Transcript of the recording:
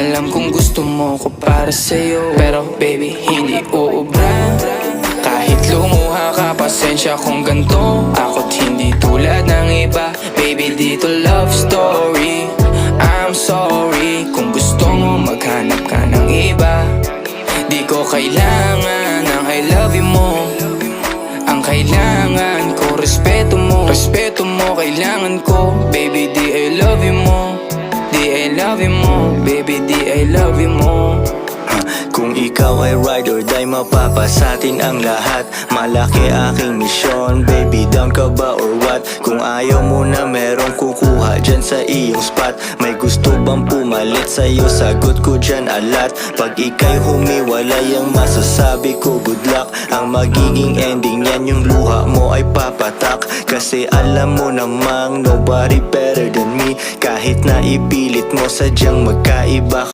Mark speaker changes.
Speaker 1: Alam kong gusto mo ko para sa'yo, pero baby hindi uubra. Kahit lumuha ka, pasensya kung ganto. Ako't hindi tulad ng iba. Baby dito love story. I'm sorry kung gusto mo maghanap ka ng iba. Di ko kailangan ng I love you mo. Ang kailangan ko respeto mo. Respeto mo kailangan ko. Baby di I love you mo. Di I love you mo. Baby di I love you mo.
Speaker 2: Kung ikaw ay ride or die, mapapasatin ang lahat. Malaki aking misyon, baby down ka ba or what? Kung ayaw mo na merong kukuha dyan sa iyong spot. May gusto bang pumalit sa'yo? Sagot ko dyan alat. Pag ika'y humiwalay, ang masasabi ko good luck. Ang magiging ending yan, yung luha mo ay papatak. Kasi alam mo namang nobody better than me. Kahit na ipilit mo sadyang magkaiba.